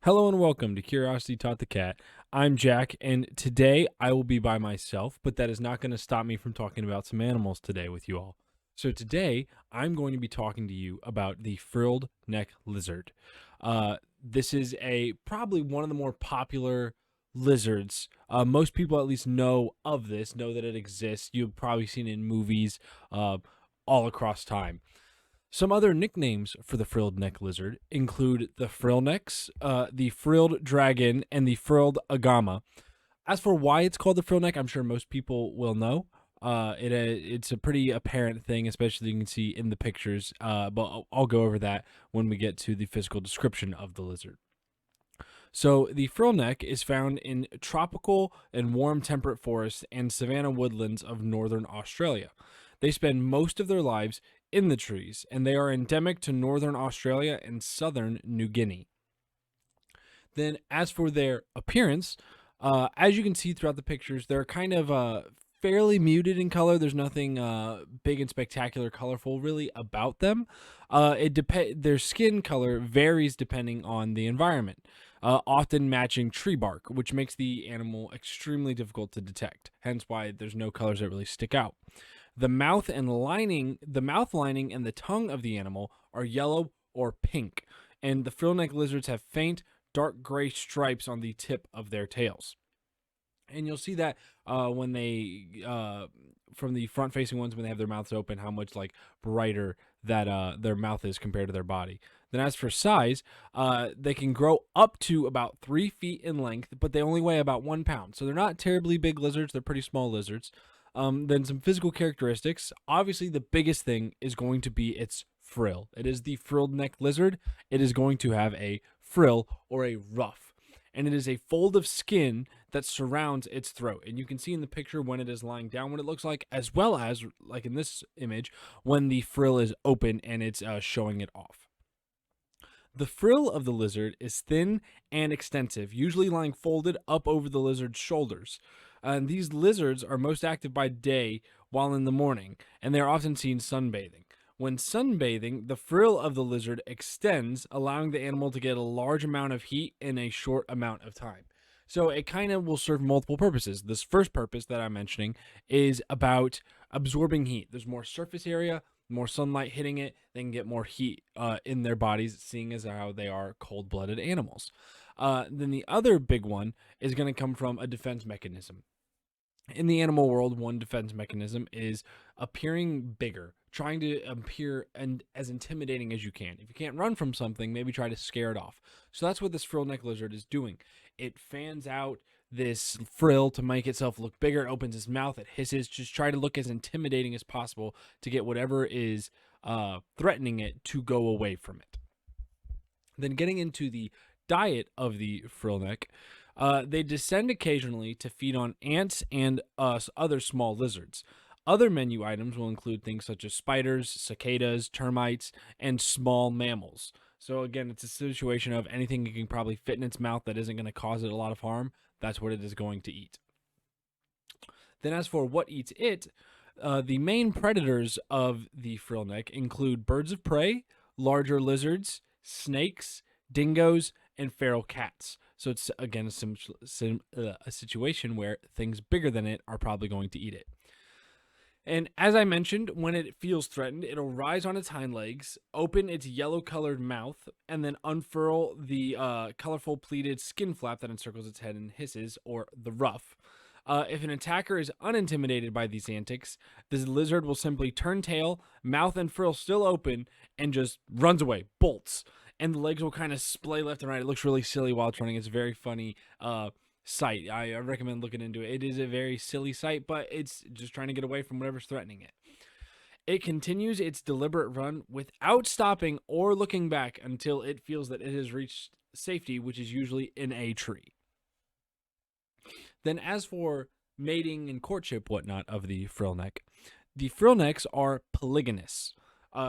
Hello and welcome to Curiosity Taught the Cat. I'm Jack, and today I will be by myself, but that is not going to stop me from talking about some animals today with you all. So today I'm going to be talking to you about the Frilled-Neck Lizard. This is probably one of the more popular lizards. Most people at least know of this, know that it exists. You've probably seen it in movies all across time. Some other nicknames for the frilled neck lizard include the frillnecks, the frilled dragon, and the frilled agama. As for why it's called the frill neck, I'm sure most people will know. It's a pretty apparent thing, especially you can see in the pictures. But I'll go over that when we get to the physical description of the lizard. So the frillneck is found in tropical and warm temperate forests and savanna woodlands of northern Australia. They spend most of their lives in the trees, and they are endemic to northern Australia and southern New Guinea. Then, as for their appearance, as you can see throughout the pictures, they're kind of fairly muted in color. There's nothing big and spectacular, colorful really about them. Their skin color varies depending on the environment, often matching tree bark, which makes the animal extremely difficult to detect. Hence, why there's no colors that really stick out. The mouth lining, and the tongue of the animal are yellow or pink, and the frillneck lizards have faint, dark gray stripes on the tip of their tails. And you'll see that when from the front-facing ones, when they have their mouths open, how much brighter that their mouth is compared to their body. Then, as for size, they can grow up to about 3 feet in length, but they only weigh about 1 pound. So they're not terribly big lizards; they're pretty small lizards. Then some physical characteristics. Obviously, the biggest thing is going to be its frill. It is the frilled neck lizard. It is going to have a frill or a ruff. And it is a fold of skin that surrounds its throat. And you can see in the picture when it is lying down what it looks like, as well as, like in this image, when the frill is open and it's showing it off. The frill of the lizard is thin and extensive, usually lying folded up over the lizard's shoulders. And these lizards are most active by day while in the morning, and they are often seen sunbathing. When sunbathing, the frill of the lizard extends, allowing the animal to get a large amount of heat in a short amount of time. So it kind of will serve multiple purposes. This first purpose that I'm mentioning is about absorbing heat. There's more surface area, more sunlight hitting it, they can get more heat in their bodies, seeing as how they are cold-blooded animals. Then the other big one is going to come from a defense mechanism. In the animal world, one defense mechanism is appearing bigger, trying to appear as intimidating as you can. If you can't run from something, maybe try to scare it off. So that's what this frill-neck lizard is doing. It fans out this frill to make itself look bigger. It opens its mouth, it hisses, just try to look as intimidating as possible to get whatever is threatening it to go away from it. Then getting into the diet of the frillneck, they descend occasionally to feed on ants and other small lizards. Other menu items will include things such as spiders, cicadas, termites, and small mammals. So again, it's a situation of anything it can probably fit in its mouth that isn't going to cause it a lot of harm. That's what it is going to eat. Then as for what eats it, the main predators of the frillneck include birds of prey, larger lizards, snakes, dingoes, and feral cats. So it's, again, a situation where things bigger than it are probably going to eat it. And as I mentioned, when it feels threatened, it'll rise on its hind legs, open its yellow-colored mouth, and then unfurl the colorful pleated skin flap that encircles its head and hisses, or the ruff. If an attacker is unintimidated by these antics, this lizard will simply turn tail, mouth and frill still open, and just runs away, bolts. And the legs will kind of splay left and right. It looks really silly while it's running. It's a very funny sight. I recommend looking into it. It is a very silly sight, but it's just trying to get away from whatever's threatening it. It continues its deliberate run without stopping or looking back until it feels that it has reached safety, which is usually in a tree. Then, as for mating and courtship, whatnot of the frillnecks are polygynous.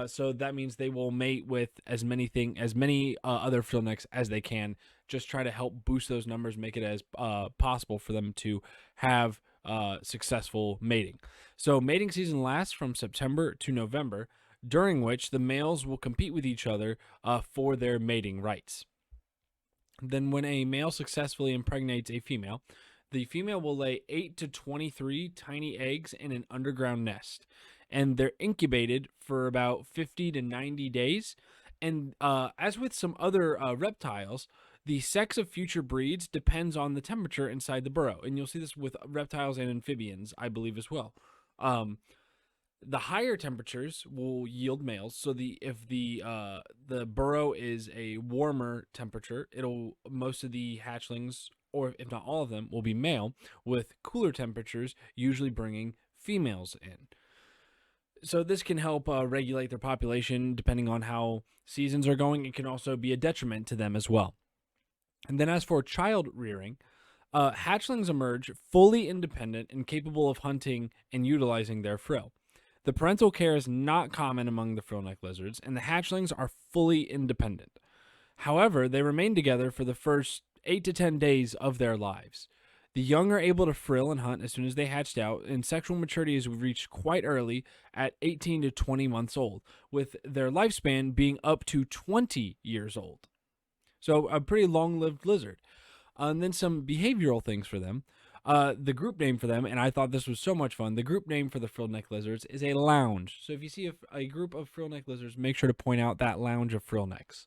So that means they will mate with as many other frillnecks as they can. Just try to help boost those numbers, make it as possible for them to have successful mating. So mating season lasts from September to November, during which the males will compete with each other for their mating rights. Then, when a male successfully impregnates a female, the female will lay 8 to 23 tiny eggs in an underground nest, and they're incubated for about 50 to 90 days. And as with some other reptiles, the sex of future breeds depends on the temperature inside the burrow. And you'll see this with reptiles and amphibians, I believe, as well. The higher temperatures will yield males. So if the burrow is a warmer temperature, most of the hatchlings, or if not all of them, will be male, with cooler temperatures usually bringing females in. So this can help regulate their population depending on how seasons are going. It can also be a detriment to them as well. And then as for child rearing, hatchlings emerge fully independent and capable of hunting and utilizing their frill. The parental care is not common among the frilled-neck lizards, and the hatchlings are fully independent. However, they remain together for the first 8 to 10 days of their lives. The young are able to frill and hunt as soon as they hatched out, and sexual maturity is reached quite early at 18 to 20 months old, with their lifespan being up to 20 years old. So a pretty long-lived lizard. And then some behavioral things for them. The group name for them, and I thought this was so much fun, the group name for the frilled-neck lizards is a lounge. So if you see a group of frilled-neck lizards, make sure to point out that lounge of frillnecks.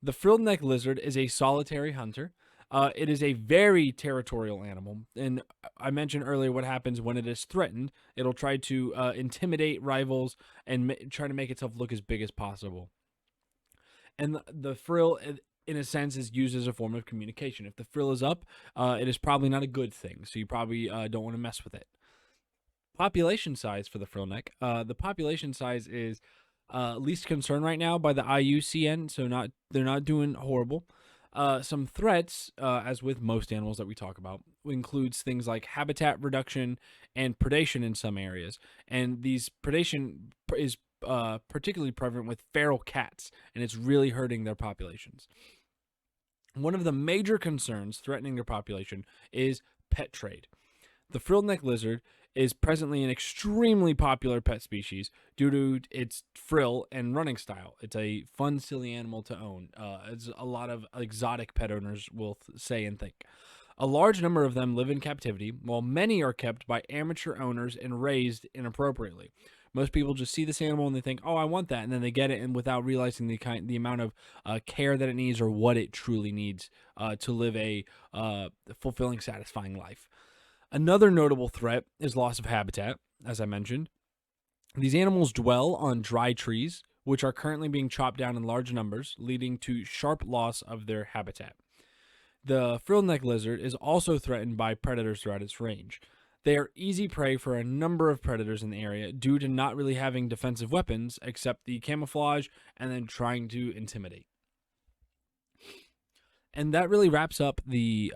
The frilled-neck lizard is a solitary hunter. It is a very territorial animal, and I mentioned earlier what happens when it is threatened. It'll try to intimidate rivals and try to make itself look as big as possible. And the frill, in a sense, is used as a form of communication. If the frill is up, it is probably not a good thing, so you probably don't want to mess with it. Population size for the frillneck. The population size is least concern right now by the IUCN, so they're not doing horrible. Some threats, as with most animals that we talk about, includes things like habitat reduction and predation in some areas. And these predation is particularly prevalent with feral cats, and it's really hurting their populations. One of the major concerns threatening their population is pet trade. The frilled-neck lizard is presently an extremely popular pet species due to its frill and running style. It's a fun, silly animal to own, as a lot of exotic pet owners will say and think. A large number of them live in captivity, while many are kept by amateur owners and raised inappropriately. Most people just see this animal and they think, "Oh, I want that," and then they get it, and without realizing the amount of care that it needs or what it truly needs to live a fulfilling, satisfying life. Another notable threat is loss of habitat, as I mentioned. These animals dwell on dry trees, which are currently being chopped down in large numbers, leading to sharp loss of their habitat. The frilled-neck lizard is also threatened by predators throughout its range. They are easy prey for a number of predators in the area due to not really having defensive weapons except the camouflage and then trying to intimidate. And that really wraps up the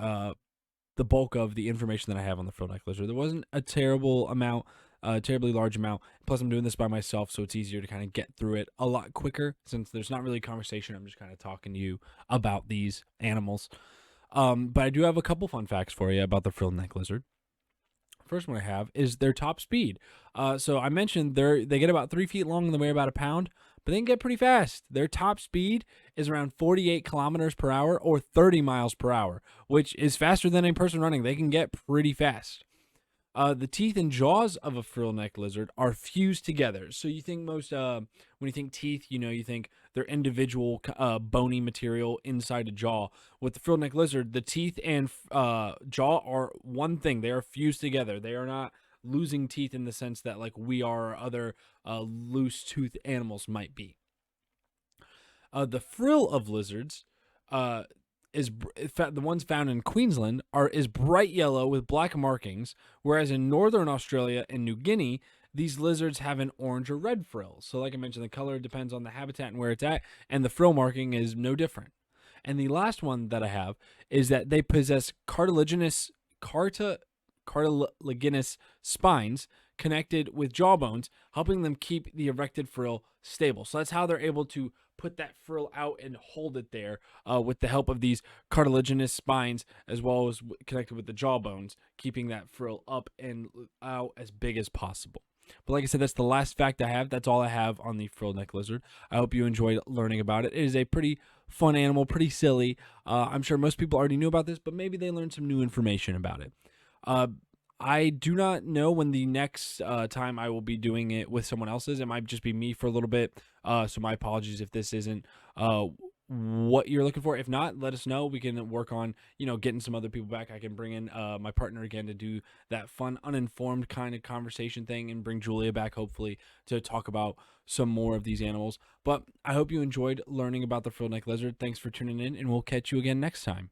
bulk of the information that I have on the frilled-neck lizard. There wasn't a terribly large amount. Plus, I'm doing this by myself, so it's easier to kind of get through it a lot quicker since there's not really a conversation. I'm just kind of talking to you about these animals. But I do have a couple fun facts for you about the frilled-neck lizard. First one I have is their top speed. So I mentioned they get about 3 feet long and they weigh about a pound, but they can get pretty fast. Their top speed is around 48 kilometers per hour or 30 miles per hour, which is faster than a person running. They can get pretty fast. The teeth and jaws of a frilled-neck lizard are fused together. So you think when you think teeth, you think they're individual bony material inside a jaw. With the frilled-neck lizard, the teeth and jaw are one thing. They are fused together. They are not losing teeth in the sense that like we are or other loose tooth animals might be. The frill of lizards the ones found in Queensland is bright yellow with black markings, whereas in northern Australia and New Guinea, these lizards have an orange or red frill. So like I mentioned, the color depends on the habitat and where it's at, and the frill marking is no different. And the last one that I have is that they possess cartilaginous spines connected with jawbones, helping them keep the erected frill stable. So that's how they're able to put that frill out and hold it there with the help of these cartilaginous spines, as well as connected with the jawbones, keeping that frill up and out as big as possible. But like I said, that's the last fact I have. That's all I have on the frilled-neck lizard. I hope you enjoyed learning about it. It is a pretty fun animal, pretty silly. I'm sure most people already knew about this, but maybe they learned some new information about it. Uh, I do not know when the next time I will be doing it with someone else's. It might just be me for a little bit. So my apologies if this isn't what you're looking for. If not, let us know. We can work on, getting some other people back. I can bring in my partner again to do that fun, uninformed kind of conversation thing, and bring Julia back, hopefully, to talk about some more of these animals. But I hope you enjoyed learning about the frilled-neck lizard. Thanks for tuning in, and we'll catch you again next time.